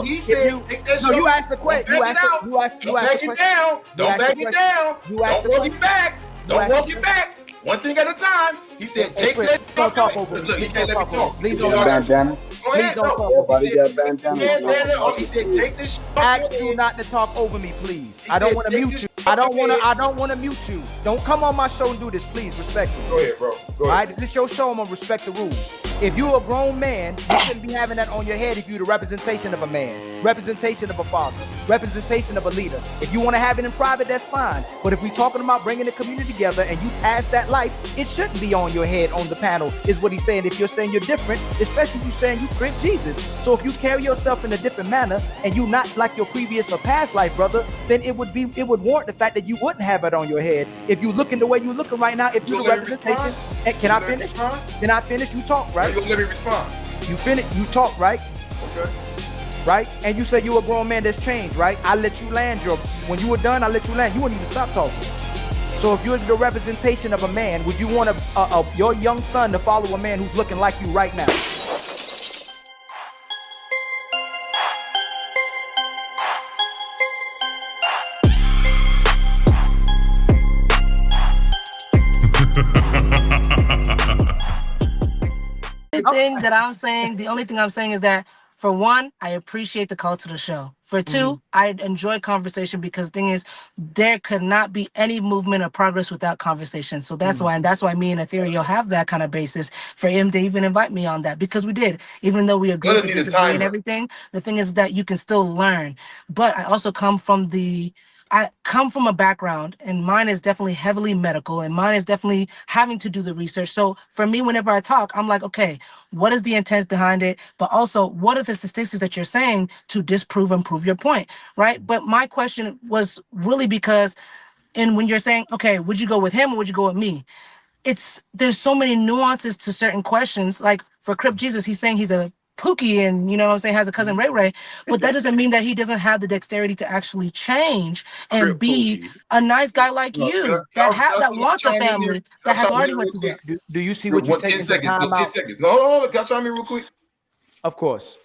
he said, you asked the question. You asked the question. Don't back it down. Don't back it down. Don't walk it back. Don't walk it back. One thing at a time. He said, take that. Don't talk over me. Look, he can't let me talk. Please don't talk. Bandana. Go ahead. Please don't talk. Everybody got bandana. He said, take this shit. Ask you not to talk over me, please. I don't want to mute you. I don't want to mute you. Don't come on my show and do this, please. Respectfully. Go ahead, bro. Go ahead. All right, this is your show. I'm gonna respect the rules. If you're a grown man, you shouldn't be having that on your head if you're the representation of a man, representation of a father, representation of a leader. If you want to have it in private, that's fine. But if we're talking about bringing the community together and you pass that life, it shouldn't be on your head on the panel, is what he's saying. If you're saying you're different, especially if you're saying you crib Jesus. So if you carry yourself in a different manner and you not like your previous or past life, brother, then it would warrant the fact that you wouldn't have it on your head. If you looking the way you're looking right now, if you're the representation, can I finish? Can I finish? You talk, right? You let me respond. You finish. You talk, right? Okay. Right? And you say you a grown man that's changed, right? I let you land when you were done, I let you land. You wouldn't even stop talking. So if you're the representation of a man, would you want your young son to follow a man who's looking like you right now? The only thing I'm saying is that, for one, I appreciate the call to the show. For two, I enjoy conversation, because the thing is, there could not be any movement or progress without conversation. So that's why me and Ethereal have that kind of basis for him to even invite me on that, because we did. Even though we agreed to disagree and everything, the thing is that you can still learn. But I also come from a background, and mine is definitely heavily medical, and mine is definitely having to do the research. So for me, whenever I talk, I'm like, okay, what is the intent behind it? But also, what are the statistics that you're saying to disprove and prove your point, right? But my question was really because, when you're saying, okay, would you go with him or would you go with me? There's so many nuances to certain questions. Like for Crip Jesus, he's saying he's a Pookie and, you know what I'm saying, has a cousin Ray Ray, but that doesn't mean that he doesn't have the dexterity to actually change and be a nice guy like you that wants a family, that has already went to that. Do you see what you're taking? 10 seconds. No, hold on. Can I chime in real quick? Of course.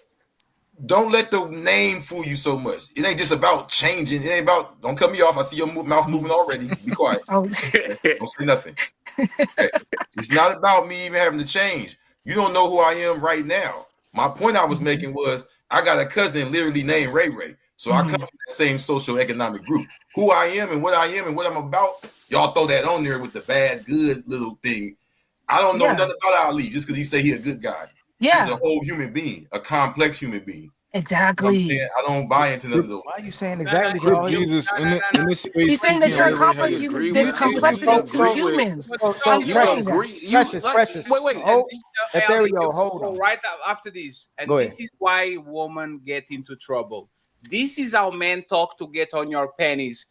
Don't let the name fool you so much. It ain't just about changing. It ain't about, don't cut me off. I see your mouth moving already. Be quiet. Don't say nothing. Okay. It's not about me even having to change. You don't know who I am right now. My point I was making was, I got a cousin literally named Ray Ray. So I come from the same socioeconomic group. Who I am and what I'm about, y'all throw that on there with the bad, good little thing. I don't know nothing about Ali just because he say he a good guy. Yeah. He's a whole human being, a complex human being. Exactly. You know I don't buy into none of those. Why are you saying exactly? Jesus, he's saying that you're complex. There's complexity to humans. Precious. Wait. Ethereal, hold on. Right after this, and this is why women get into trouble. This is how men talk to get on your pennies.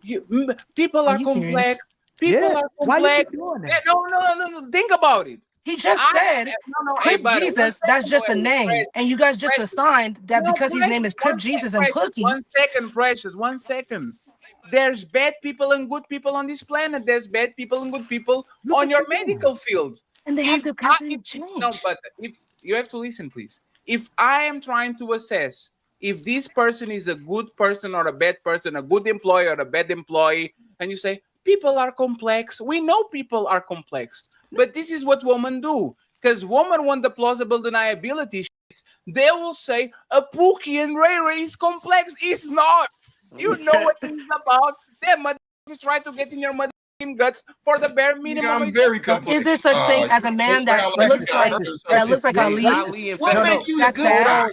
People are complex. People are complex. Why you keep doing that? No. Think about it. He just said Crip Jesus, that's just a name. And you guys just assigned that because his name is Crip Jesus and Cookie. 1 second, Precious. 1 second. There's bad people and good people on this planet. There's bad people and good people on your medical field. And they have the capacity to change. No, but if you have to listen, please. If I am trying to assess if this person is a good person or a bad person, a good employee or a bad employee, and you say, people are complex. We know people are complex. But this is what women do. Because women want the plausible deniability shit. They will say, a Pookie and Ray Ray is complex. It's not. You know what it's about. Them motherfuckers try to get in your motherfucking guts for the bare minimum. I'm very complex. Is there such thing as a man that looks like Ali? What make you a good guy?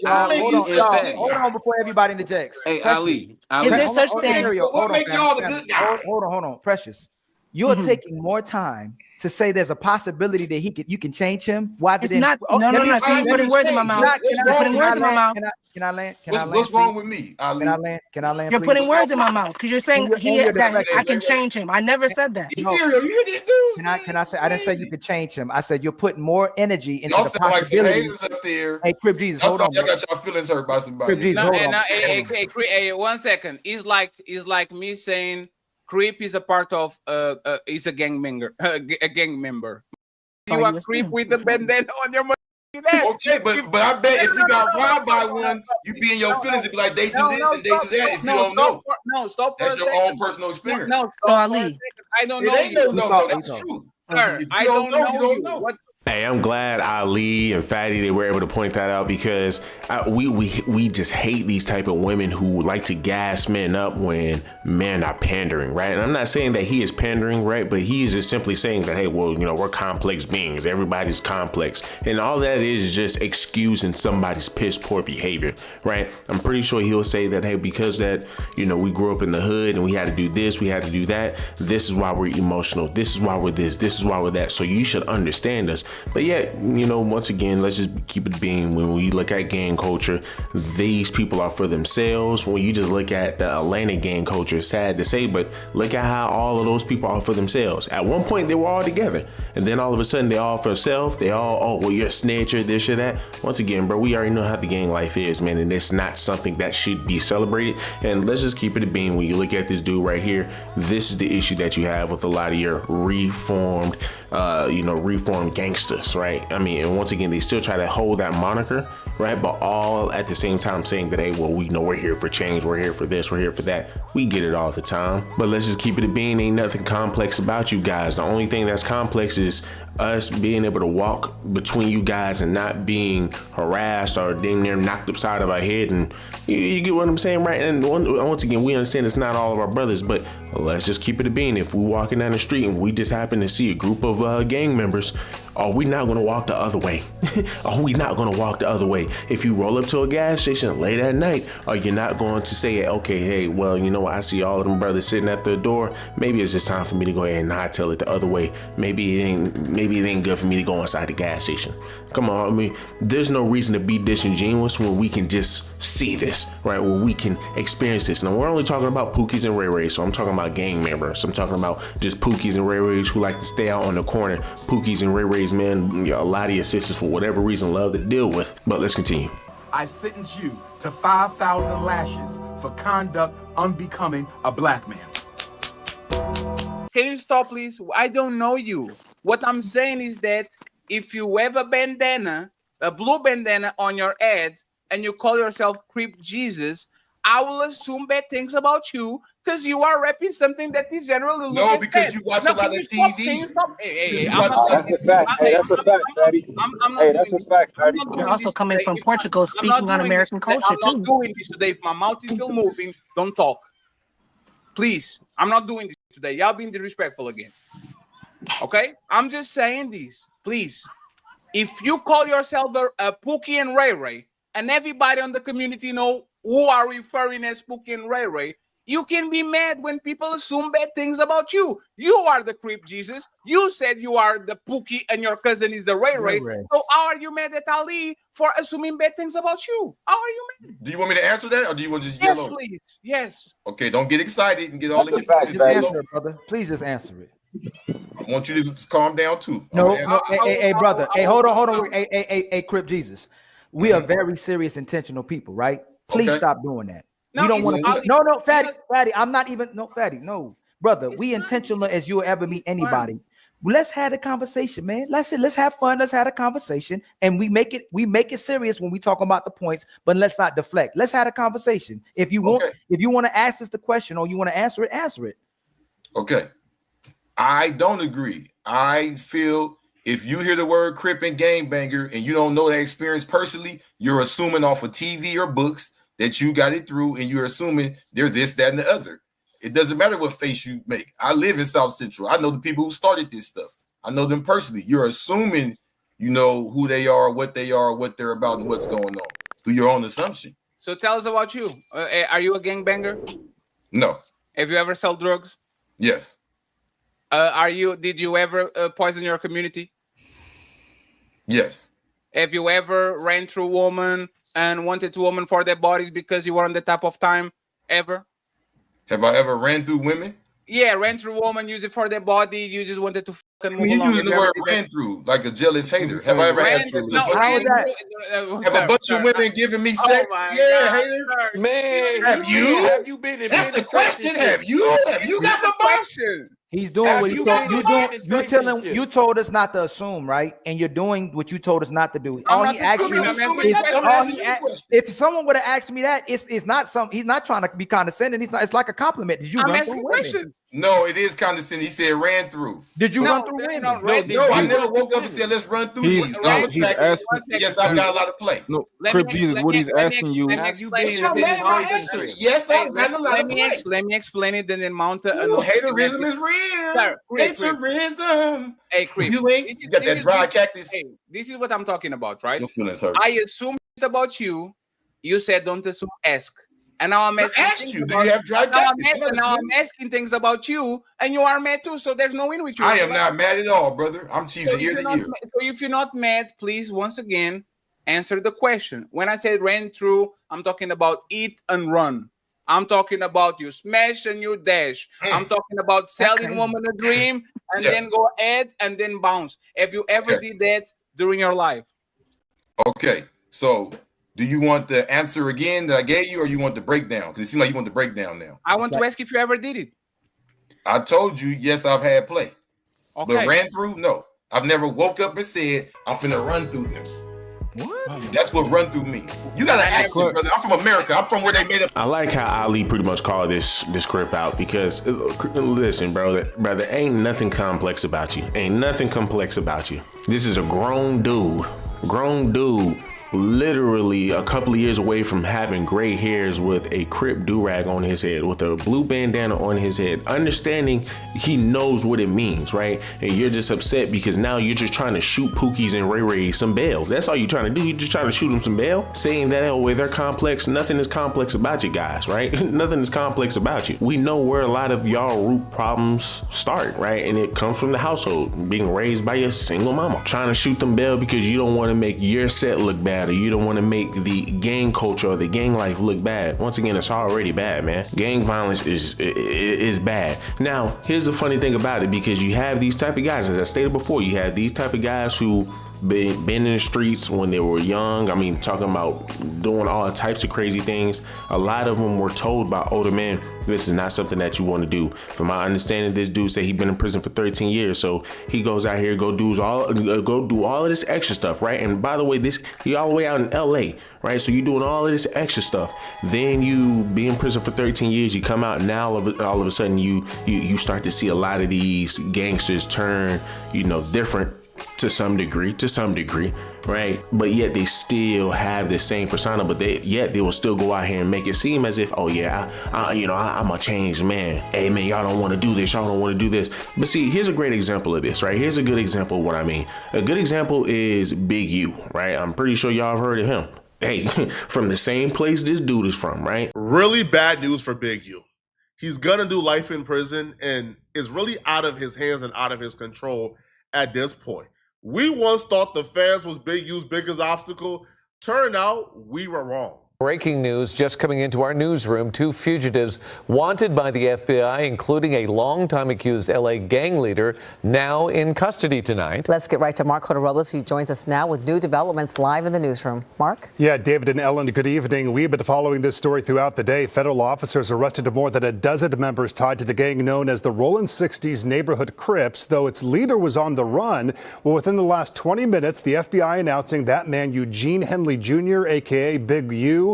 Hold on before everybody interjects. Hey, Ali. Is there such thing? What make y'all the good guy? Hold on. Precious. You're taking more time to say there's a possibility that you can change him. Why did not? No. You're putting words in my mouth. You're putting words in my mouth. Can I land? What's wrong with me, Ali? Can I land? You're putting words in my mouth because you're saying that I can change him. I never said that. You hear this dude? Can I say? I didn't say you could change him. I said you're putting more energy into the possibility. Like up there. Hey, Crip Jesus, hold on. Y'all got y'all feelings hurt by somebody. Crip Jesus, hold on. Hey, 1 second. It's like me saying Creep is a part of is a gang member. A gang member. You are Creep with the bandana on your Okay, but I bet if you got robbed by one, you be in your feelings and be like, they do this and they do that. If you don't know, stop. That's your own personal experience. No, stop for a second. I don't know you. No, that's true. Sir, I don't know you. What? Hey, I'm glad Ali and Fatty, they were able to point that out, because we just hate these type of women who like to gas men up when men are pandering, right? And I'm not saying that he is pandering, right? But he is just simply saying that, hey, well, we're complex beings. Everybody's complex. And all that is just excusing somebody's piss poor behavior, right? I'm pretty sure he'll say that, hey, because that, we grew up in the hood and we had to do this, we had to do that. This is why we're emotional. This is why we're this. This is why we're that. So you should understand us. But yeah, once again, let's just keep it being, when we look at gang culture, these people are for themselves. When you just look at the Atlanta gang culture, it's sad to say, but look at how all of those people are for themselves. At one point, they were all together. And then all of a sudden, they're all for themselves. They all, oh, well, you're a snitcher, this or that. Once again, bro, we already know how the gang life is, man. And it's not something that should be celebrated. And let's just keep it being, when you look at this dude right here, this is the issue that you have with a lot of your reformed gangsters, right? I mean, and once again, they still try to hold that moniker, right? But all at the same time saying that, hey, well, we know we're here for change, we're here for this, we're here for that. We get it all the time. But let's just keep it being, ain't nothing complex about you guys. The only thing that's complex is us being able to walk between you guys and not being harassed or damn near knocked upside of our head. And you get what I'm saying, right? And once again, we understand it's not all of our brothers, but let's just keep it being. If we're walking down the street and we just happen to see a group of gang members, are we not going to walk the other way? Are we not going to walk the other way? If you roll up to a gas station late at night, are you not going to say, okay, hey, well, you know what? I see all of them brothers sitting at the door. Maybe it's just time for me to go ahead and hightail it the other way. Maybe it ain't good for me to go inside the gas station. Come on, I mean, there's no reason to be disingenuous when we can just see this, right? When we can experience this. Now, we're only talking about Pookies and Ray Rays, so I'm talking about gang members. I'm talking about just Pookies and Ray Rays who like to stay out on the corner. Pookies and Ray Rays, man, a lot of your sisters, for whatever reason, love to deal with. But let's continue. I sentence you to 5,000 lashes for conduct unbecoming a black man. Can you stop, please? I don't know you. What I'm saying is that if you have a bandana, a blue bandana on your head, and you call yourself Creep Jesus, I will assume bad things about you because you are rapping something that is generally no, because you watch a lot of TV. That's a fact. Hey, that's a fact, Daddy. Hey, that's a fact, Daddy. You're also coming from Portugal, speaking on American culture too. I'm not doing this today. If my mouth is still moving, don't talk. Please, I'm not doing this today. Y'all being disrespectful again. Okay? I'm just saying this. Please. If you call yourself a Pookie and Ray Ray, and everybody on the community know who are referring as Pookie and Ray Ray, you can be mad when people assume bad things about you. You are the Creep Jesus. You said you are the Pookie and your cousin is the Ray Ray. So how are you mad at Ali for assuming bad things about you? How are you mad? Do you want me to answer that, or do you want to just yes, yell? Yes, please. Yes. Okay, don't get excited and get all in your fact. Just answer it, brother. Please just answer it. I want you to calm down too. Hey, brother. Hey, hold on. Hey, Crip Jesus. We are very serious, intentional people, right? Please stop doing that. No, we don't want to. No, Fatty. I'm not even. No, Fatty. No, brother. We intentional as you'll ever meet anybody. Let's have a conversation, man. Let's have fun. Let's have a conversation, and we make it serious when we talk about the points. But let's not deflect. Let's have a conversation. If you want to ask us the question or you want to answer it, answer it. Okay. I don't agree. I feel if you hear the word Crip and gangbanger and you don't know that experience personally, you're assuming off of TV or books that you got it through, and you're assuming they're this, that, and the other. It doesn't matter what face you make. I live in South Central. I know the people who started this stuff. I know them personally. You're assuming you know who they are, what they're about, and what's going on through your own assumption. So tell us about you. Are you a gangbanger? No. Have you ever sold drugs? Yes. Did you ever poison your community? Yes. Have you ever ran through women and wanted to women for their bodies because you were on the top of time? Ever? Have I ever ran through women? Yeah, ran through women, use it for their body. You just wanted to fucking move along. You using the word ran through like a jealous hater. Have I ever asked you? Have a bunch of women giving me sex? Yeah, hater. Man, have you been in? That's the question. Have you got some question? He's doing what he You told can't you define do. this You told us not to assume, right? And you're doing what you told us not to do. I'm All not he asked assuming, you I'm asking is you a question. all he if someone would have asked me that, it's not some. He's not trying to be condescending. It's like a compliment. Did you I'm run asking through women? questions. No, it is condescending. He said ran through. Did you No, run through that's women? not No, red. no, I You never run woke through up and said, women. let's run through. He's Yes, no, I'm he's attracted. asking. Yes, I've got a lot of play. No, Let me Crip Jesus, let what me- he's let me asking you. Let me Bitch, explain it. I'm and mad then at my mount answer. it. Yes, I've got a lot Let of me play. let me explain it, and then mount it. Ooh, haterism is real. Sir, Crip. Haterism. Hey, Crip. You ain't. You got that dry cactus. Hey, this is what I'm talking about, right? Your feelings hurt. I assumed about you. You said don't assume, ask. And now I'm I asking. asked you, do you have dry now cactus? now I'm asking things about you, and you are mad too. So there's no win with you. I am not mad at all, brother. I'm So cheesing ear to ear. so if you're not mad, please once again answer the question. When I said ran through, I'm talking about eat and run. I'm talking about you smash and you dash. I'm talking about selling woman a dream and then go ahead and then bounce. Have you ever did that during your life? Okay, so do you want the answer again that I gave you, or you want the breakdown? Because it seems like you want the breakdown now. I want to ask if you ever did it. I told you, yes, I've had play. Okay. But ran through, no. I've never woke up and said, I'm finna run through them. What? That's what run through means. You gotta ask me, brother. I'm from America. I'm from where they made up. I like how Ali pretty much called this Crip out because listen, bro, brother, ain't nothing complex about you. Ain't nothing complex about you. This is a grown dude, literally a couple of years away from having gray hairs with a Crip do-rag on his head, with a blue bandana on his head, understanding he knows what it means, right? And you're just upset because now you're just trying to shoot Pookies and Ray Ray some bail. That's all you're trying to do. You're just trying to shoot them some bail. Saying that, oh, they're complex. Nothing is complex about you guys, right? Nothing is complex about you. We know where a lot of y'all root problems start, right? And it comes from the household, being raised by your single mama, trying to shoot them bail because you don't want to make your set look bad, or you don't want to make the gang culture or the gang life look bad. Once again, it's already bad, man. Gang violence is bad. Now, here's the funny thing about it, because you have these type of guys, as I stated before, you have these type of guys who been in the streets when they were young. I mean, talking about doing all types of crazy things. A lot of them were told by older men, this is not something that you want to do. From my understanding, this dude said he'd been in prison for 13 years. So he goes out here, go do all of this extra stuff, right? And by the way, he all the way out in LA, right? So you're doing all of this extra stuff. Then you be in prison for 13 years. You come out, now all of a sudden you start to see a lot of these gangsters turn, different to some degree, right? But yet they still have the same persona, but they will still go out here and make it seem as if, oh yeah, I'm a changed man. Hey man, y'all don't want to do this. Y'all don't want to do this. But see, here's a great example of this, right? Here's a good example of what I mean. A good example is Big U, right? I'm pretty sure y'all have heard of him. Hey, from the same place this dude is from, right? Really bad news for Big U. He's gonna do life in prison, and it's really out of his hands and out of his control at this point. We once thought the fans was Big U's biggest obstacle. Turned out we were wrong. Breaking news just coming into our newsroom. 2 fugitives wanted by the FBI, including a longtime accused LA gang leader, now in custody tonight. Let's get right to Mark Robles, who joins us now with new developments live in the newsroom. Mark? Yeah, David and Ellen, good evening. We've been following this story throughout the day. Federal officers arrested more than a dozen members tied to the gang known as the Rollin' 60s Neighborhood Crips, though its leader was on the run. Well, within the last 20 minutes, the FBI announcing that man, Eugene Henley Jr., a.k.a. Big U,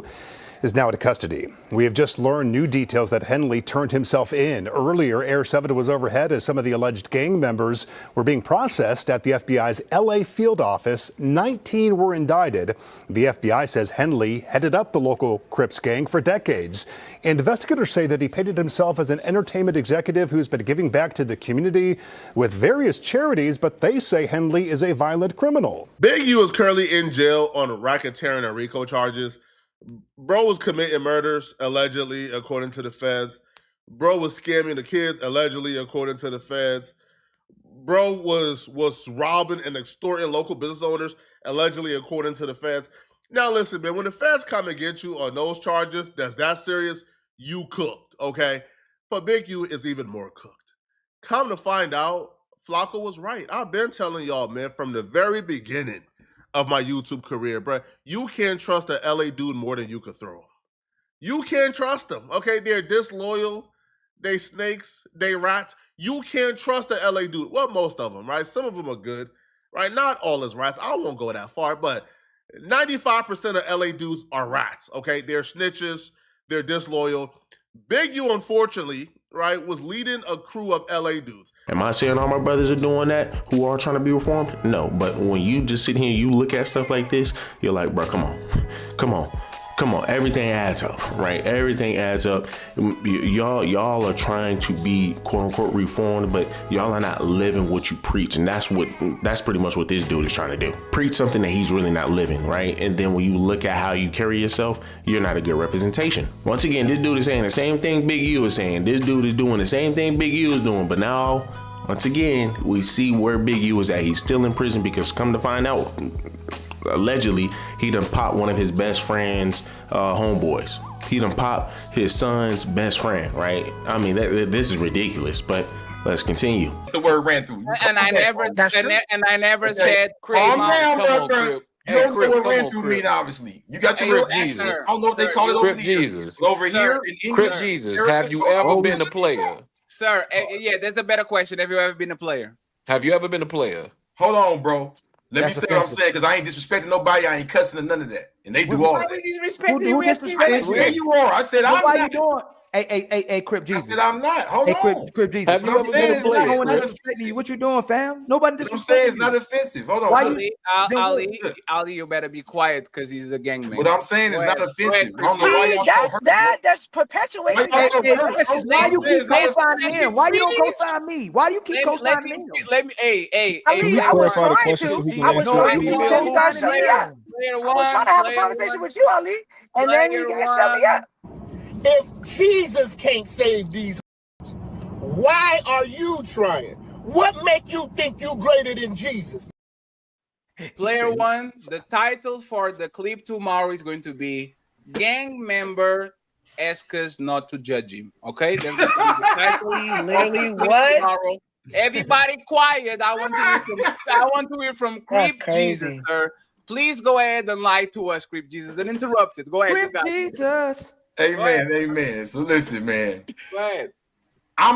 is now in custody. We have just learned new details that Henley turned himself in. Earlier, Air 7 was overhead as some of the alleged gang members were being processed at the FBI's LA field office. 19 were indicted. The FBI says Henley headed up the local Crips gang for decades. Investigators say that he painted himself as an entertainment executive who's been giving back to the community with various charities, but they say Henley is a violent criminal. Big U is currently in jail on racketeering and RICO charges. Bro was committing murders, allegedly, according to the feds. Bro was scamming the kids, allegedly, according to the feds. Bro was robbing and extorting local business owners, allegedly, according to the feds. Now, listen, man, when the feds come and get you on those charges, that's that serious, you cooked, okay? But Big U is even more cooked. Come to find out, Flacco was right. I've been telling y'all, man, from the very beginning of my YouTube career, bro, you can't trust a LA dude more than you could throw him. You can't trust them, okay? They're disloyal. they snakes, they rats. You can't trust the LA dude. Well, most of them, right? Some of them are good, right? Not all is rats. I won't go that far, but 95% of LA dudes are rats, okay? They're snitches. They're disloyal. Big U, unfortunately, right, was leading a crew of LA dudes. Am I saying all my brothers are doing that who are trying to be reformed? No, but when you just sit here and you look at stuff like this, you're like, bro, come on. Everything adds up, right? Everything adds up. Y'all are trying to be quote unquote reformed, but y'all are not living what you preach. And that's pretty much what this dude is trying to do. Preach something that he's really not living, right? And then when you look at how you carry yourself, you're not a good representation. Once again, this dude is saying the same thing Big U is saying. This dude is doing the same thing Big U is doing. But now, once again, we see where Big U is at. He's still in prison because come to find out, allegedly, he done popped one of his best friend's homeboys. He done popped his son's best friend, right? I mean, this is ridiculous, but let's continue. The word ran through. And I never said, calm down, bro. You don't know what ran through mean, obviously. You got your accent. I don't know if they call it over Jesus. Over here in English. Crip Jesus, have you ever been a player? Sir, yeah, that's a better question. Have you ever been a player? Have you ever been a player? Hold on, bro. Let me say what I'm saying, because I ain't disrespecting nobody. I ain't cussing or none of that. And they do all that. Who disrespecting Where you are? I said I'm why not. You doing? Hey, Crip Jesus. I said I'm not. Hold on. Crip Jesus. Have you ever been a player? What you doing, fam? Nobody disrespecting. I'm saying it's not offensive. Hold on. Why Ali, you better be quiet because he's a gangman. What I'm saying is not offensive. I don't know why y'all so hurt. That's perpetuating. Why you keep co-signing him? Why you don't co-sign me? Why do you keep co-signing him? Let me. Hey. I was trying to have a conversation with you, Ali, and then you guys shut me up. If Jesus can't save these, why are you trying? What make you think you greater than Jesus? Player one, the title for the clip tomorrow is going to be "Gang Member Ask Us Not to Judge Him." Okay, that's the title. Literally what? Everybody quiet. I want to hear from Creep Jesus, sir. Please go ahead and lie to us, Creep Jesus, and interrupt it. Go ahead, Creep Jesus. Amen. So listen, man. Go ahead. I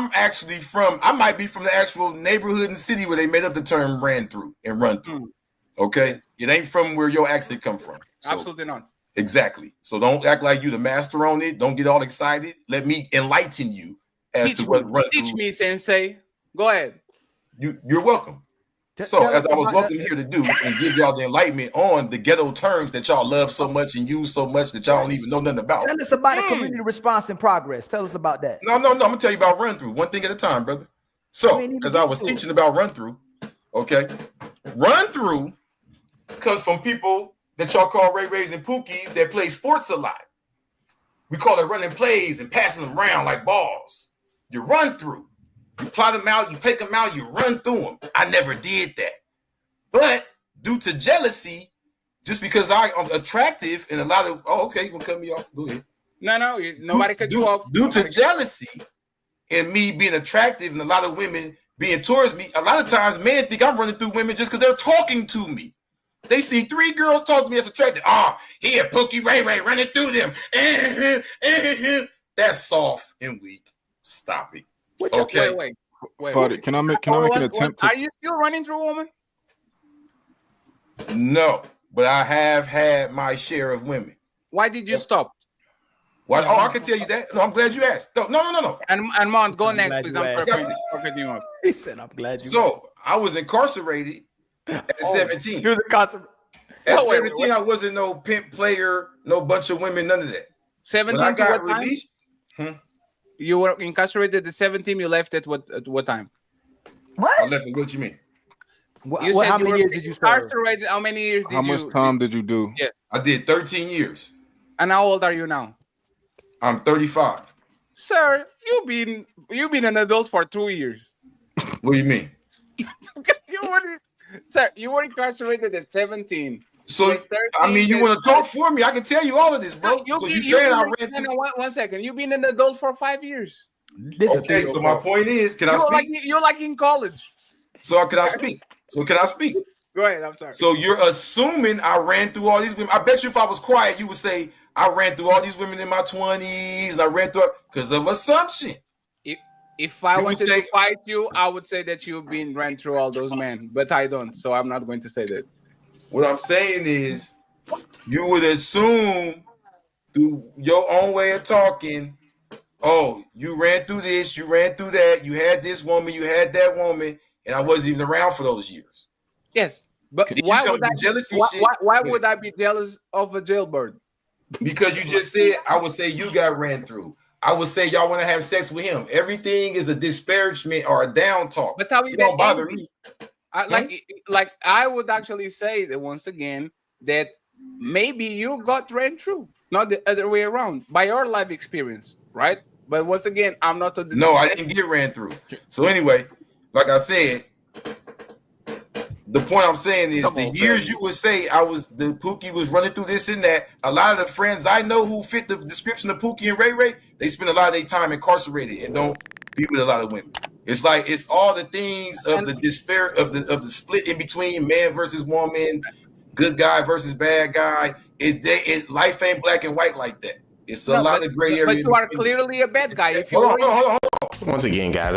might be from the actual neighborhood and city where they made up the term ran through and run through. Okay? It ain't from where your accent come from. So, absolutely not. Exactly. So don't act like you the master on it. Don't get all excited. Let me enlighten you as to what run through. Teach me, Sensei. Go ahead. You're welcome. So as I was welcome here to do and give y'all the enlightenment on the ghetto terms that y'all love so much and use so much that y'all don't even know nothing about. Tell us about the community response in progress. Tell us about that. No. I'm gonna tell you about run through. One thing at a time, brother. So because I was teaching about run through, okay, run through comes from people that y'all call Ray Rays and Pookies that play sports a lot. We call it running plays and passing them around like balls. You run through. You plot them out, you pick them out, you run through them. I never did that. But due to jealousy, just because I'm attractive and a lot of, you gonna cut me off? Go ahead. No, nobody cut you off. Due to jealousy and me being attractive and a lot of women being towards me, a lot of times men think I'm running through women just because they're talking to me. They see 3 girls talk to me as attractive. Here, Pookie Ray running through them. That's soft and weak. Stop it. Okay. Wait. Can I make an attempt? Are you still running through a woman? No, but I have had my share of women. Why did you stop? Why? I can tell you that. No, I'm glad you asked. No. And Mont, go next, please. I'm perfect you up. He said, "I'm glad you." So I was incarcerated at 17. He was incarcerated. At 17, I wasn't no pimp player, no bunch of women, none of that. 17 when I got what released. You were incarcerated at 17. You left at what time? What? I left. What you mean? How many years did you serve? Incarcerated. How many years did you? How much time did you do? Yeah, I did 13 years. And how old are you now? I'm 35. Sir, you've been an adult for 2 years. What do you mean? You were incarcerated at 17. So I mean, you want to talk for me? I can tell you all of this, bro. One second. You've been an adult for 5 years. Okay, so my point is, can I speak? You're like in college. So can I speak? Go ahead. I'm sorry. So you're assuming I ran through all these women. I bet you if I was quiet, you would say I ran through all these women in my 20s and I ran through because of assumption. If I wanted to fight you, I would say that you've been ran through all those men, but I don't, so I'm not going to say that. What I'm saying is, you would assume through your own way of talking, oh, you ran through this, you ran through that, you had this woman, you had that woman, and I wasn't even around for those years. Yes, but why would I? Why would I be jealous of a jailbird? Because you just said, I would say you got ran through. I would say y'all want to have sex with him. Everything is a disparagement or a down talk. But how is it that don't bother me. Like I would actually say that once again that maybe you got ran through, not the other way around, by your life experience, right? But once again, I'm not. No, I didn't get ran through. So anyway, like I said, the point I'm saying is the years you would say the Pookie was running through this and that. A lot of the friends I know who fit the description of Pookie and Ray Ray, they spend a lot of their time incarcerated and don't be with a lot of women. It's like it's all the things of the despair of the split in between man versus woman, good guy versus bad guy. Life ain't black and white like that. It's a lot of gray area. But you are clearly a bad guy. If you hold on. Once again, guys,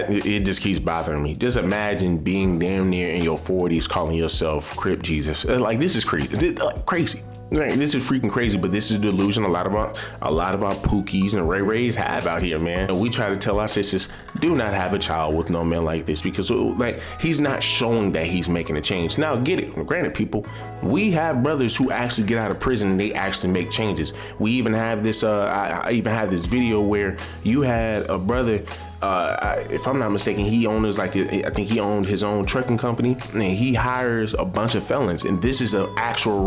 it just keeps bothering me. Just imagine being damn near in your 40s, calling yourself Crip Jesus. Like, this is crazy. Crazy. Right, this is freaking crazy, but this is a delusion a lot of our Pookies and Ray Rays have out here, man. And we try to tell our sisters, do not have a child with no man like this, because like he's not showing that he's making a change. Now, get it. Granted, people, we have brothers who actually get out of prison and they actually make changes. We even have this. I even have this video where you had a brother. If I'm not mistaken, he owns I think he owned his own trucking company, and he hires a bunch of felons. And this is an actual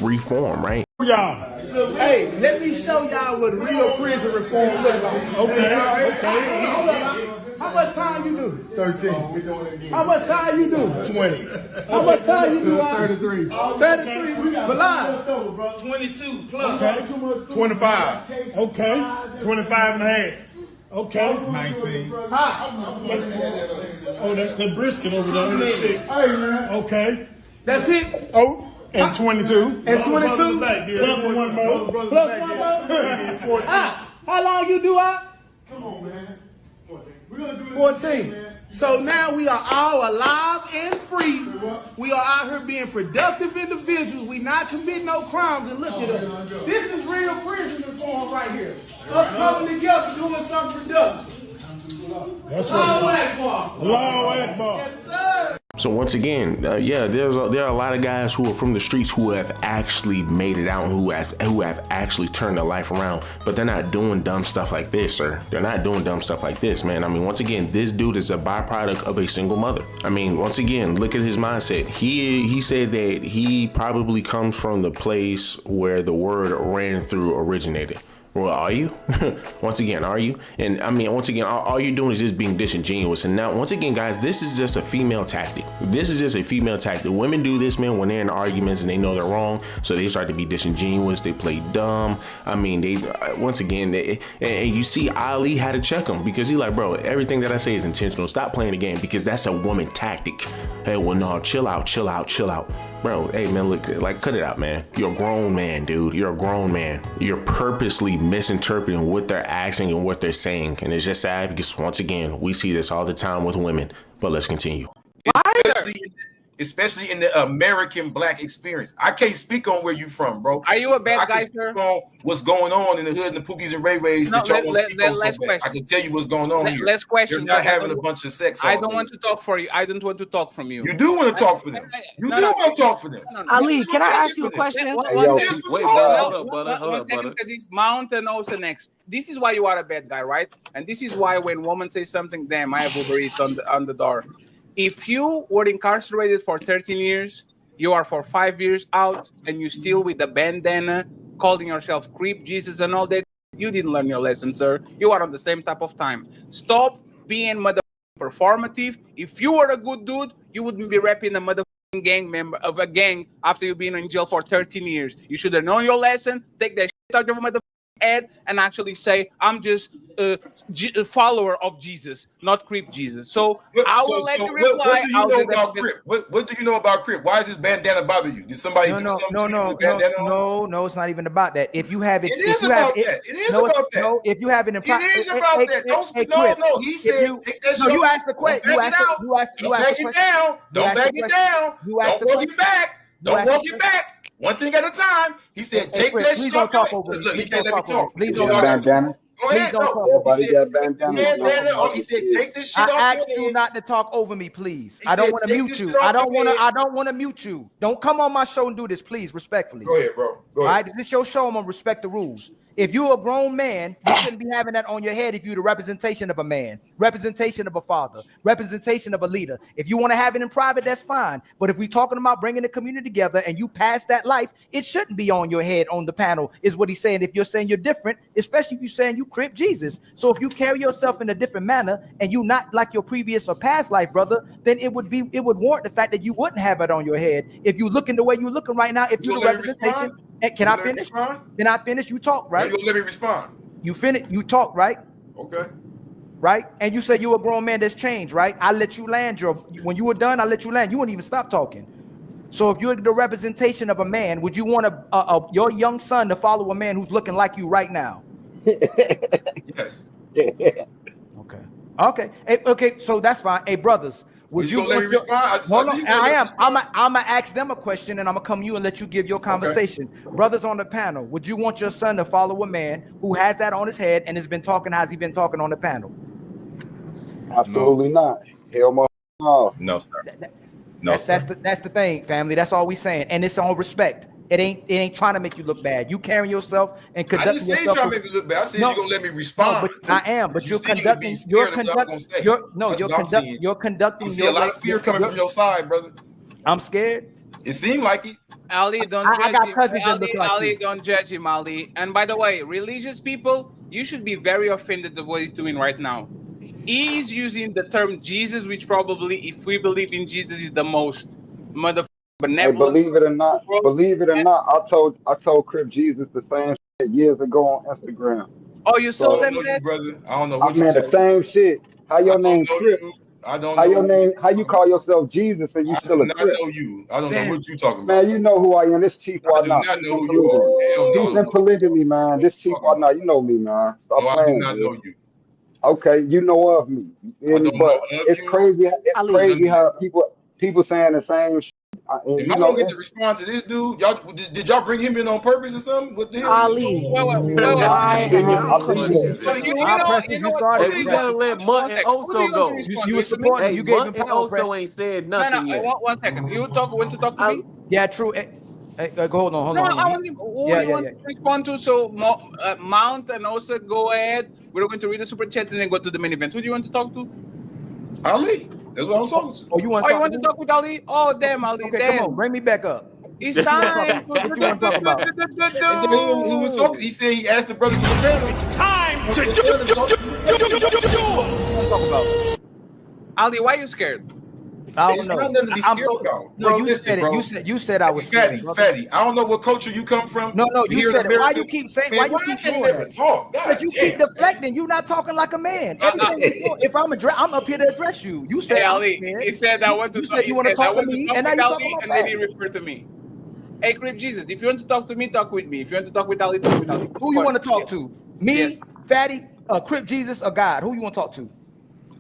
reform, right? Y'all, hey, let me show y'all what real prison reform looks like. Okay. Hold up. How much time you do? 13. How much time you do? 20. How much time you do? 33. 33. But live. 22 plus. Okay. 25. Okay. 25 and a half. Okay. 19. Oh, that's the brisket over there. 6. Hey, man. Okay. That's it. Oh, and 22. And 22. Plus one more. Plus one more. 14. How long you do out? Come on, man. 14. So now we are all alive and free. We are out here being productive individuals. We not committing no crimes. And look at us. This is real prison reform right here. Us coming together doing something productive. That's right. Allahu Akbar. Yes, sir. So once again, there are a lot of guys who are from the streets who have actually made it out, and who have actually turned their life around, but they're not doing dumb stuff like this, sir. They're not doing dumb stuff like this, man. I mean, once again, this dude is a byproduct of a single mother. I mean, once again, look at his mindset. He said that he probably comes from the place where the word ran through originated. Well, are you? Once again, are you? And I mean, once again, all you're doing is just being disingenuous. And now, once again, guys, this is just a female tactic. This is just a female tactic. Women do this, man, when they're in arguments and they know they're wrong. So they start to be disingenuous. They play dumb. I mean, and you see Ali had to check him, because he's like, bro, everything that I say is intentional. Stop playing the game, because that's a woman tactic. Hey, well, no, chill out. Bro, hey, man, look, like, cut it out, man. You're a grown man, dude. You're a grown man. You're purposely misinterpreting what they're asking and what they're saying. And it's just sad, because, once again, we see this all the time with women. But let's continue. Especially in the American black experience. I can't speak on where you from, bro. Are you a bad guy, sir? What's going on in the hood and the Pookies and Ray Rays? No, let's question. I can tell you what's going on here. Let's question. You're not having a bunch of sex. I don't want to talk for you. I don't want to talk from you. You do want to talk for them. You do want to talk for them. Ali, can I ask you a question? Wait, hold up, brother. Because he's mountain also next. This is why you are a bad guy, right? And this is why when woman says something, damn, I have Uber Eats on the door. If you were incarcerated for 13 years, you are for 5 years out, and you still with the bandana, calling yourself Creep Jesus and all that, you didn't learn your lesson, sir. You are on the same type of time. Stop being performative. If you were a good dude, you wouldn't be rapping a motherfucking gang member of a gang after you've been in jail for 13 years. You should have known your lesson, take that shit out of your motherfucking head, and actually say, I'm just follower of Jesus, not Crip Jesus. So I will let you reply. What do you know about Crip? Why does this bandana bother you? Did somebody do something to you with bandana on? No, it's not even about that. If you have it, it is about that. It is about that. No, if you have it in private, it is about that. No. He said, take that shit. You asked the question. You asked Don't back it down. Don't back it down. Don't walk it back. Don't walk it back. One thing at a time. He said, take that shit off. Look, he can't let me talk. Please don't talk. Go ahead. Everybody got bandana. He said, take this shit off. I asked you not to talk over me, please. I don't want to mute you. I don't want to mute you. Don't come on my show and do this, please, respectfully. Go ahead, bro. All right, this is your show. I'm gonna respect the rules. If you're a grown man, you shouldn't be having that on your head if you're the representation of a man, representation of a father, representation of a leader. If you want to have it in private, that's fine. But if we're talking about bringing the community together and you pass that life, it shouldn't be on your head on the panel, is what he's saying. If you're saying you're different, especially if you're saying you Crip Jesus. So if you carry yourself in a different manner and you not like your previous or past life, brother, then it would warrant the fact that you wouldn't have it on your head. If you looking the way you're looking right now, if you're the representation. Can I finish? Then I finish. You talk, right? You let me respond. You finish. You talk, right? Okay. Right? And you say you're a grown man that's changed, right? I let you land when you were done, I let you land. You wouldn't even stop talking. So if you're the representation of a man, would you want your young son to follow a man who's looking like you right now? Yes. Okay. Okay. So that's fine. Hey, brothers. Would you let me respond? I'm gonna ask them a question, and I'm gonna come to you and let you give your conversation. Okay. Brothers on the panel, would you want your son to follow a man who has that on his head and has been talking? Has he been talking on the panel? Absolutely not. Hell no. No, sir. That's the thing, family. That's all we saying, and it's on respect. It ain't trying to make you look bad. You carrying yourself and conducting yourself. I didn't say trying to make me look bad. I said you're gonna let me respond. No, I am, but you're conducting. You're conducting. I see a lot of fear coming from your side, brother. I'm scared. It seemed like it. Ali, don't judge him. Ali, don't judge him, Ali. And by the way, religious people, you should be very offended at what he's doing right now. He's using the term Jesus, which probably, if we believe in Jesus, is the most motherfucker. Hey, believe it or not, I told Crip Jesus the same shit years ago on Instagram. Oh, you saw them, brother? I don't know. I mean the same shit. How your name Crip? I don't know. How you call yourself Jesus and you still a Crip? I know you. I don't know what you talking Man, about. you know who I am. This Chief I do not know who you are. He's in polygamy, man. This Chief Whatnot. You know me, man. Stop playing. I do not know you. Okay, you know of me. But it's crazy. It's crazy how people saying the same shit. If I don't get to respond to this dude, did y'all bring him in on purpose or something? What the hell? Ali, you gotta let Mutt and Oso go. You were supporting. You gave him power. Oso ain't said nothing yet. 1 second. You want to talk to me? Yeah, true. Hold on. I want to respond to. So Mount and also go ahead. We're going to read the super chat and then go to the main event. Who do you want to talk to? Ali. That's what I'm talking to. Oh, you want to talk with Ali? Oh, damn, Ali. Okay, come on, bring me back up. It's time. What you want to talk about? He was talking. He said he asked the brothers to the panel. It's time to talk about. Ali, why are you scared? I don't know. Nothing to be scared about. No, you said it. You said I was fatty. I don't know what culture you come from. No, you said it. Why you keep saying? Why you keep doing that? Because you keep deflecting. You not talking like a man. Everything. If I'm up here to address you. You said. Hey, Ali. He said I want to. You said you want to talk to me, and now you talking about and then he referred to me. Hey, Crip Jesus, if you want to talk to me, talk with me. If you want to talk with Ali, talk with Ali. Who you want to talk to? Me, Fatty, Crip Jesus, or God? Who you want to talk to?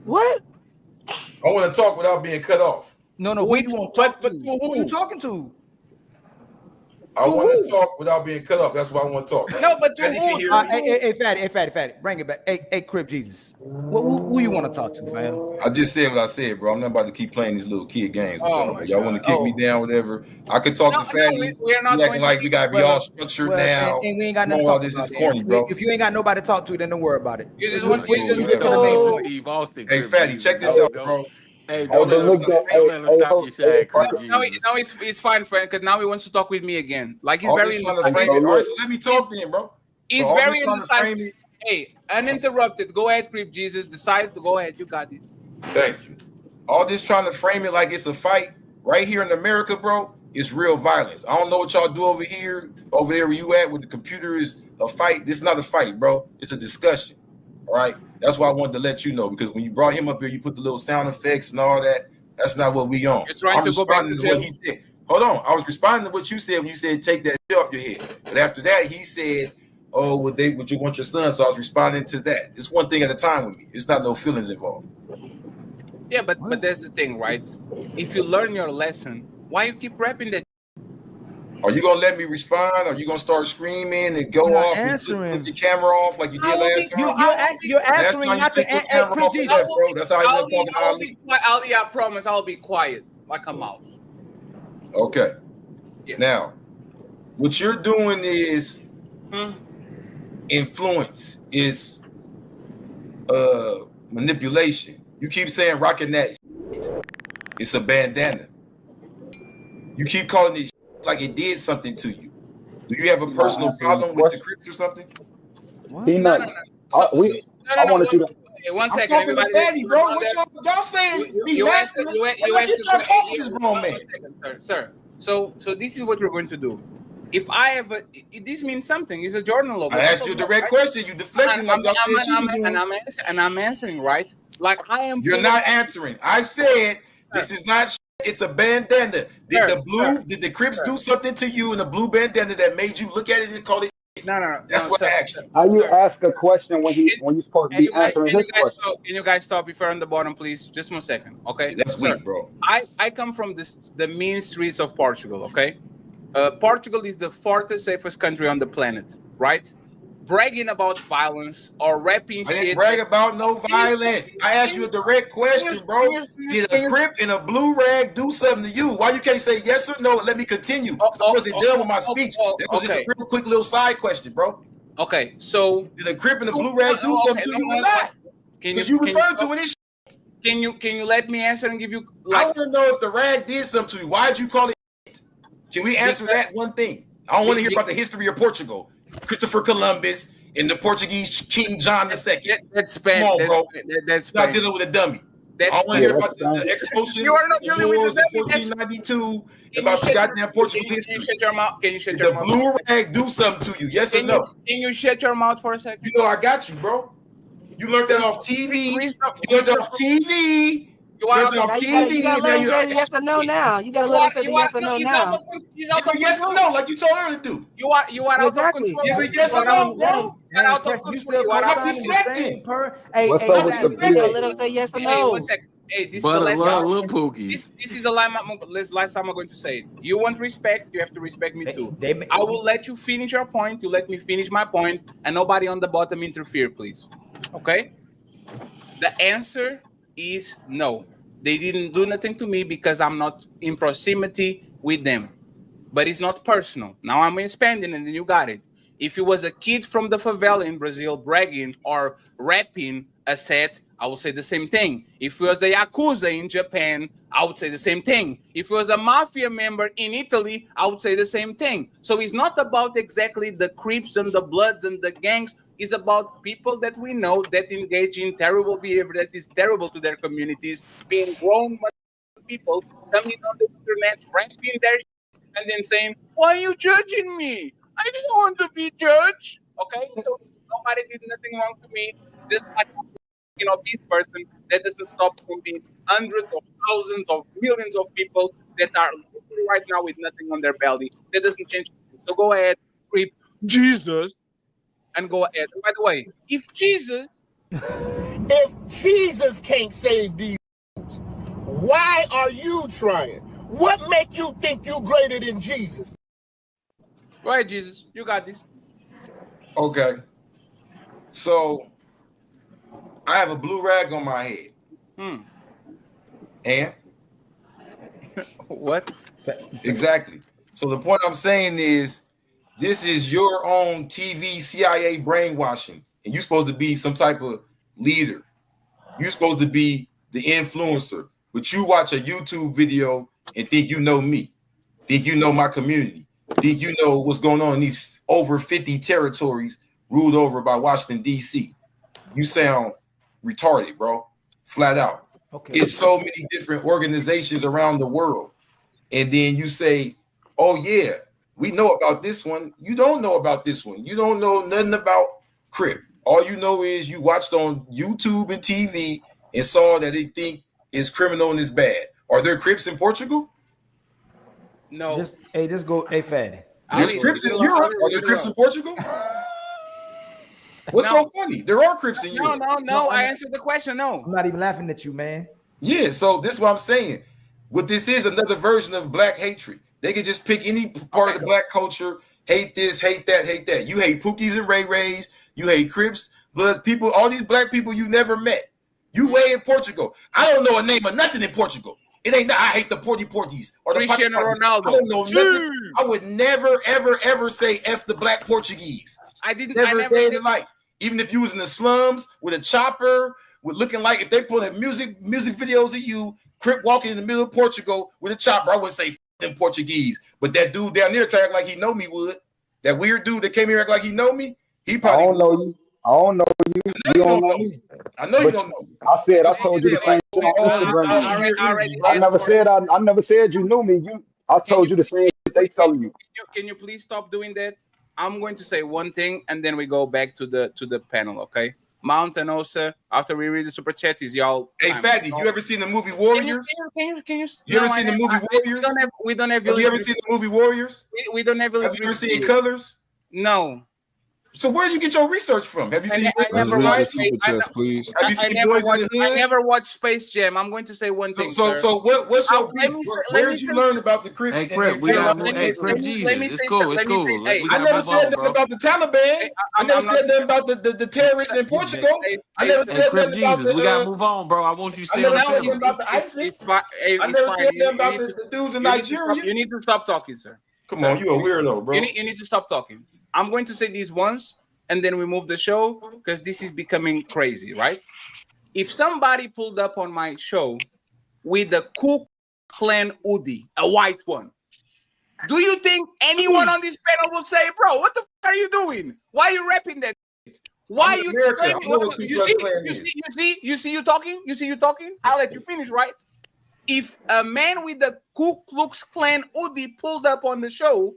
What? I want to talk without being cut off. No. Who you want to talk to? Who you talking to? I want to talk without being cut off. That's why I want to talk. No, but to who? Hey, Fatty. Bring it back. Hey, Crip Jesus. Who you want to talk to, fam? I just said what I said, bro. I'm not about to keep playing these little kid games. Y'all want to kick me down, whatever. I could talk to Fatty. We're not acting like we got to be all structured now. And we ain't got nothing to talk about. This is corny, bro. If you ain't got nobody to talk to, then don't worry about it. Hey, Fatty, check this out, bro. Hey, don't stop your shag, No, it's fine, friend, because now he wants to talk with me again. Like he's very indecisive. All right, so let me talk then, bro. He's very indecisive. Hey, uninterrupted. Go ahead, Crip Jesus. Decide to go ahead. You got this. Thank you. All this trying to frame it like it's a fight right here in America, bro, it's real violence. I don't know what y'all do over there where you at with the computer is a fight. This is not a fight, bro. It's a discussion. All right, that's why I wanted to let you know, because when you brought him up here, you put the little sound effects and all that. That's not what we on. You're trying to go back to jail. What he said. Hold on, I was responding to what you said when you said take that shit off your head. But after that, he said, "Oh, would you want your son?" So I was responding to that. It's one thing at a time with me. It's not no feelings involved. Yeah, but that's the thing, right? If you learn your lesson, why you keep rapping that? Are you gonna let me respond? Are you gonna start screaming and go off and put your camera off like you did last time? You're answering not the bro. That's how I was talking to Ali. Ali, I promise I'll be quiet like a mouse. Okay. Yeah. Now, what you're doing is influence, is manipulation. You keep saying rocking that shit. It's a bandana. You keep calling it like it did something to you. Do you have a personal problem with the Crips or something? No. I wanted you to. Hey, one I'm second, talking to everybody. Daddy, bro. What y'all saying? You asked this grown man. Sir. So this is what we're going to do. If I have this means something. It's a journal logo. I asked you a direct question. You deflecting like y'all said you doing. And I'm answering, right? Like I am. You're not answering. I said this is not shit. It's a bandana. Did the Crips do something to you in a blue bandana that made you look at it and call it shit? No. That's what I asked you. How you ask a question when you're supposed to be answering his question? Can you guys stop if you're on the bottom, please? Just 1 second, okay? That's weak, bro. I come from the mean streets of Portugal, okay? Portugal is the fourth safest country on the planet, right? Bragging about violence or rapping shit. I didn't brag about no violence. I asked you a direct question, bro. Did a Crip in a blue rag do something to you? Why you can't say yes or no? Let me continue. I wasn't done with my speech. That was just a real quick little side question, bro. Okay, so did a Crip in a blue rag do something to you or not? Because you referred to it. Can you let me answer and give you? I want to know if the rag did something to you. Why'd you call it? Can we answer that one thing? I don't want to hear about the history of Portugal. Christopher Columbus and the Portuguese King John II. That's Spanish. Come on, bro. That's not dealing with a dummy. I want to hear about the expulsion. You are not dealing with the dummy. 1492 about the goddamn Portugal history. Can you shut your mouth? Can you shut your mouth? The blue rag do something to you? Yes or no? Can you shut your mouth for a second? You know I got you, bro. You learned that off TV. You learned that off TV. You gotta let him say yes or no now. You gotta let him say yes or no now. Yes or no, like you told her to do. You are out of control. Give it yes or no, bro. You're out of control. You are out of control. What's up with the Let him say yes or no. 1 second. Hey, this is the last time. This is the last time I'm going to say it. You want respect, you have to respect me too. I will let you finish your point. You let me finish my point, and nobody on the bottom interfere, please. Okay? The answer is no. They didn't do nothing to me because I'm not in proximity with them. But it's not personal. Now I'm expanding and then you got it. If it was a kid from the favela in Brazil bragging or rapping a set, I would say the same thing. If it was a Yakuza in Japan, I would say the same thing. If it was a mafia member in Italy, I would say the same thing. So it's not about exactly the Crips and the Bloods and the gangs. It's about people that we know that engage in terrible behavior that is terrible to their communities, being grown people coming on the internet, rapping their shit, and then saying, "Why are you judging me? I didn't want to be judged." Okay, so nobody did nothing wrong to me. Just like this person, that doesn't stop from being hundreds of thousands of millions of people that are right now with nothing on their belly. That doesn't change. So go ahead, read Jesus. And go ahead. And by the way, if Jesus can't save these, why are you trying? What make you think you greater than Jesus? Go ahead, Jesus. You got this. Okay. So I have a blue rag on my head. And what? Exactly. So the point I'm saying is, this is your own TV CIA brainwashing, and you're supposed to be some type of leader. You're supposed to be the influencer, but you watch a YouTube video and think you know me, think you know my community, think you know what's going on in these over 50 territories ruled over by Washington, D.C. You sound retarded, bro, flat out. Okay. It's so many different organizations around the world, and then you say, oh, yeah, we know about this one. You don't know about this one. You don't know nothing about Crip. All you know is you watched on YouTube and TV and saw that they think is criminal and is bad. Are there Crips in Portugal? No. Just go, Fatty. There's Crips in Europe. Are there Crips in Portugal? What's so funny? There are Crips in Europe. No. I answered the question. No. I'm not even laughing at you, man. Yeah, so this is what I'm saying. What this is another version of black hatred. They can just pick any part of the black culture, hate this, hate that, hate that. You hate Pookies and Ray Rays. You hate Crips, Blood people, all these black people you never met. You way in Portugal. I don't know a name of nothing in Portugal. It ain't that I hate the Porties or the Cristiano Ronaldo. I don't know nothing. I would never, ever say F the black Portuguese. I didn't. Never I never day in did. life. Even if you was in the slums with a chopper, with looking like if they put a music videos of you, Crip walking in the middle of Portugal with a chopper, I would say F them Portuguese. But that dude down there act like he know me would. That weird dude that came here act like he know me. He probably I don't know you. I don't know you. You don't know me. I know you don't know me. I said I told you the same thing on Instagram. I never said you knew me. I told you the same thing they telling you. Can you please stop doing that? I'm going to say one thing and then we go back to the panel, okay? Mountain Osa, after we read the super chat, is y'all. Hey, Fatty, you ever seen the movie Warriors? Can you You ever seen the movie Warriors? We don't have. Have you ever seen the movie Warriors? We don't have. Have you ever seen Colors? No. So where do you get your research from? Have you seen? I never watched Space Jam. I'm going to say one thing. So what's your where did you learn about the Crips? Hey, Crip, we got Crip Jesus. It's cool. It's cool. I never said nothing about the Taliban. I never said nothing about the terrorists in Portugal. I never said nothing about the. We gotta move on, bro. I want you to stay I on never said the nothing about the ISIS. I never said nothing about the dudes in Nigeria. You need to stop talking, sir. Come on, you a weirdo, bro. You need to stop talking. I'm going to say these once, and then we move the show because this is becoming crazy, right? If somebody pulled up on my show with the Ku Klux Klan hoodie, a white one, do you think anyone on this panel will say, "Bro, what the f are you doing? Why are you rapping that? Why are you you talking? I'll let you finish, right? If a man with the Ku Klux Klan hoodie pulled up on the show,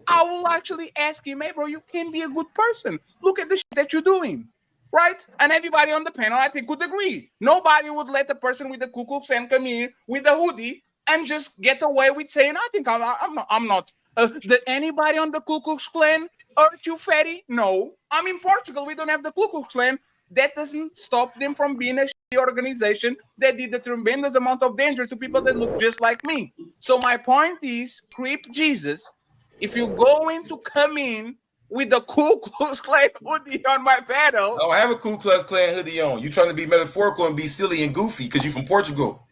I will actually ask him, hey, bro, you can be a good person. Look at the shit that you're doing, right? And everybody on the panel, I think, would agree. Nobody would let the person with the Ku Klux Klan come in with a hoodie and just get away with saying, I think I'm not. Did anybody on the Ku Klux Klan hurt you, Fatty? No. I'm in Portugal. We don't have the Ku Klux Klan. That doesn't stop them from being a shitty organization that did a tremendous amount of danger to people that look just like me. So my point is, Creep Jesus, if you're going to come in with the Ku Klux Klan hoodie on my panel. I don't have a Ku Klux Klan hoodie on. You're trying to be metaphorical and be silly and goofy because you're from Portugal.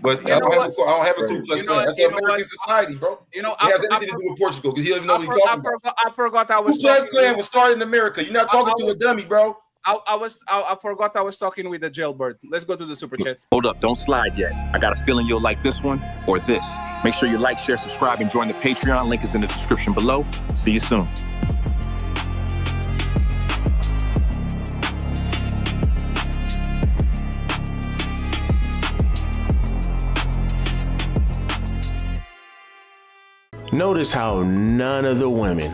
But I don't have a Ku Klux Klan. That's an American society, bro. It has anything to do with Portugal because he doesn't even know what he's talking about. I forgot I was Ku Klux Klan was started in America. You're not talking to a dummy, bro. I forgot I was talking with the jailbird. Let's go to the super chats. Hold up, don't slide yet. I got a feeling you'll like this one or this. Make sure you like, share, subscribe, and join the Patreon. Link is in the description below. See you soon. Notice how none of the women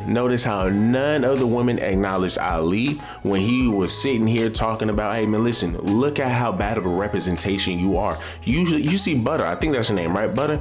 acknowledged Ali when he was sitting here talking about, hey man, listen, look at how bad of a representation you are. You see Butter, I think that's her name, right? Butter.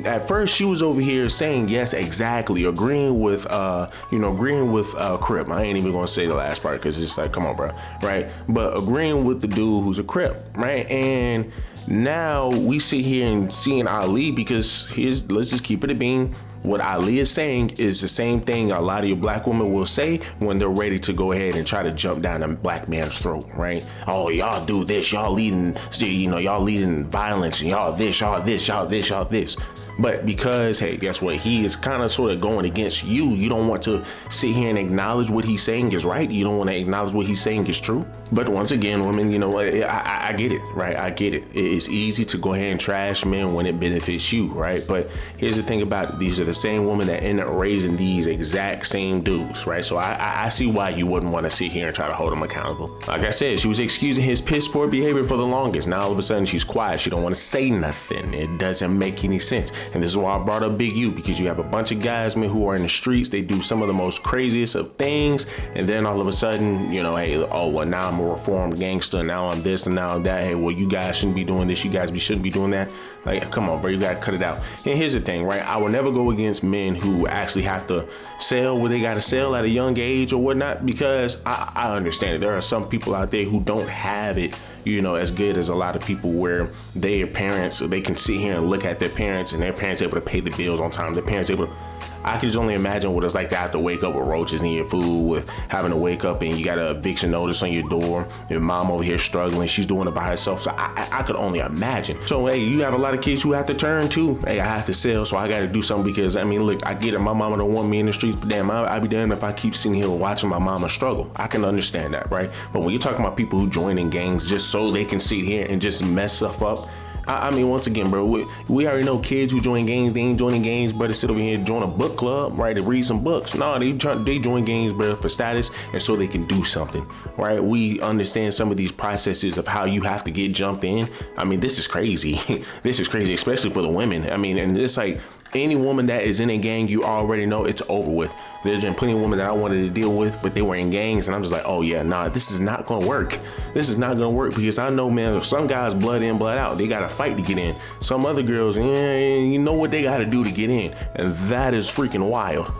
At first she was over here saying yes, exactly, agreeing with Crip. I ain't even gonna say the last part because it's like, come on, bro, right? But agreeing with the dude who's a Crip, right? And now we sit here and seeing Ali because let's just keep it a bean. What Ali is saying is the same thing a lot of your black women will say when they're ready to go ahead and try to jump down a black man's throat, right? Oh, y'all do this, y'all leading violence, and y'all this. But because, hey, guess what? He is kind of sort of going against you. You don't want to sit here and acknowledge what he's saying is right. You don't want to acknowledge what he's saying is true. But once again, women, I get it, right? I get it. it's easy to go ahead and trash men when it benefits you, right? But here's the thing about it. These are the same women that end up raising these exact same dudes, right? So I see why you wouldn't want to sit here and try to hold them accountable. Like I said, she was excusing his piss poor behavior for the longest. Now all of a sudden she's quiet. She don't want to say nothing. It doesn't make any sense. And this is why I brought up Big U, because you have a bunch of guys, man, who are in the streets. They do some of the most craziest of things. And then all of a sudden, you know, hey, oh, well, now I'm a reformed gangster. Now I'm this and now I'm that. Hey, well, you guys shouldn't be doing this. You guys shouldn't be doing that. Like, come on, bro, you gotta cut it out. And here's the thing, right? I will never go against men who actually have to sell what they gotta sell at a young age or whatnot, because I understand it. There are some people out there who don't have it, you know, as good as a lot of people, where their parents, they can sit here and look at their parents and their parents able to pay the bills on time. Their parents able to, I can just only imagine what it's like to have to wake up with roaches in your food, with having to wake up and you got an eviction notice on your door, your mom over here struggling, she's doing it by herself. So I could only imagine. So, hey, you have a lot of kids who have to turn too. Hey, I have to sell, so I got to do something, because, I mean, look, I get it. My mama don't want me in the streets, but damn, I'd be damned if I keep sitting here watching my mama struggle. I can understand that, right? But when you're talking about people who join in gangs just so they can sit here and just mess stuff up, I mean, once again, bro, we already know kids who join gangs, they ain't joining gangs, bro, to sit over here and join a book club, right, to read some books. No, they join gangs, bro, for status and so they can do something, right? We understand some of these processes of how you have to get jumped in. I mean, this is crazy. This is crazy, especially for the women. I mean, and it's like, any woman that is in a gang, you already know it's over with. There's been plenty of women that I wanted to deal with, but they were in gangs, and I'm just like, oh yeah, nah, this is not gonna work. This is not gonna work, because I know, man, some guys blood in, blood out. They gotta fight to get in. Some other girls, yeah, you know what they gotta do to get in, and that is freaking wild.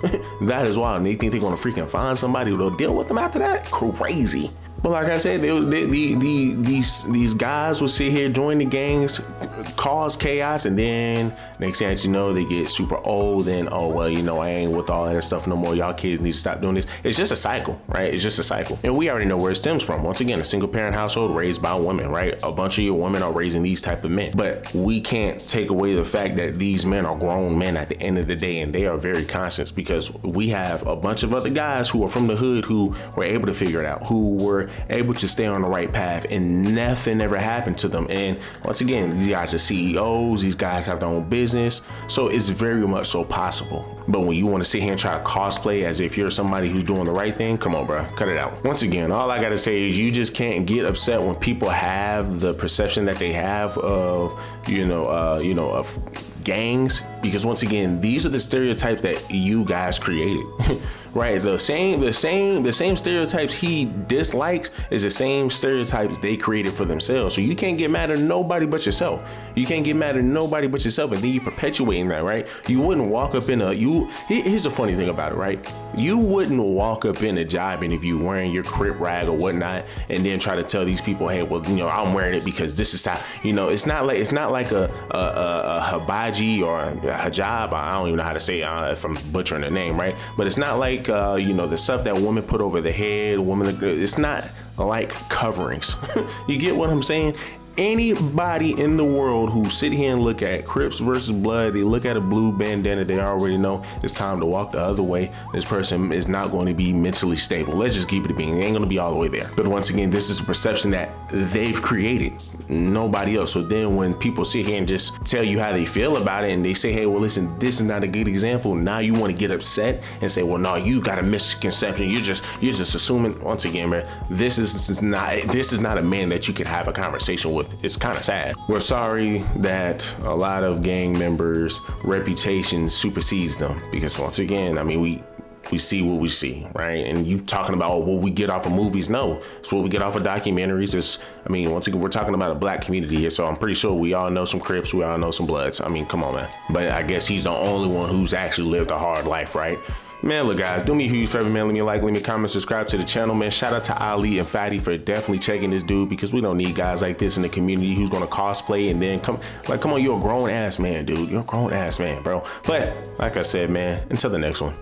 That is wild, and they think they're gonna freaking find somebody who'll deal with them after that? Crazy. But like I said, these guys will sit here, join the gangs, cause chaos, and then next thing you know, they get super old, and oh, well, you know, I ain't with all that stuff no more. Y'all kids need to stop doing this. It's just a cycle, right? It's just a cycle. And we already know where it stems from. Once again, a single parent household raised by women, right? A bunch of your women are raising these type of men. But we can't take away the fact that these men are grown men at the end of the day, and they are very conscious, because we have a bunch of other guys who are from the hood who were able to figure it out, who were able to stay on the right path, and nothing ever happened to them. And once again, these guys are CEOs, these guys have their own business, so it's very much so possible. But when you want to sit here and try to cosplay as if you're somebody who's doing the right thing, come on, bro, cut it out. Once again, all I gotta say is you just can't get upset when people have the perception that they have of, of gangs, because once again, these are the stereotypes that you guys created. Right, the same stereotypes he dislikes is the same stereotypes they created for themselves. So you can't get mad at nobody but yourself. You can't get mad at nobody but yourself, and then you perpetuating that, right? You wouldn't walk up in here's the funny thing about it, right? You wouldn't walk up in a job interview wearing your crip rag or whatnot, and then try to tell these people, hey, well, you know, I'm wearing it because this is how, you know, it's not like a hibaji or a hijab. I don't even know how to say it if I'm butchering the name, right? But it's not like the stuff that women put over the head, it's not like coverings. You get what I'm saying? Anybody in the world who sit here and look at Crips versus Blood, they look at a blue bandana, they already know it's time to walk the other way. This person is not going to be mentally stable. Let's just keep it being. They ain't going to be all the way there. But once again, this is a perception that they've created, nobody else. So then when people sit here and just tell you how they feel about it, and they say, hey, well, listen, this is not a good example. Now you want to get upset and say, well, no, you got a misconception. You're just assuming. Once again, man, this is not a man that you could have a conversation with. It's kind of sad. We're sorry that a lot of gang members' reputation supersedes them, because once again, I mean, we see what we see, right? And you talking about what we get off of movies? No, it's what we get off of documentaries. Once again, we're talking about a black community here, so I'm pretty sure we all know some Crips, we all know some Bloods. I mean, come on, man. But I guess he's the only one who's actually lived a hard life, right? Man, look, guys, do me a huge favor, man. Leave me a like, leave me a comment, subscribe to the channel, man. Shout out to Ali and Fatty for definitely checking this dude, because we don't need guys like this in the community who's gonna cosplay and then come on, you're a grown ass man, dude. You're a grown ass man, bro. But like I said, man, until the next one.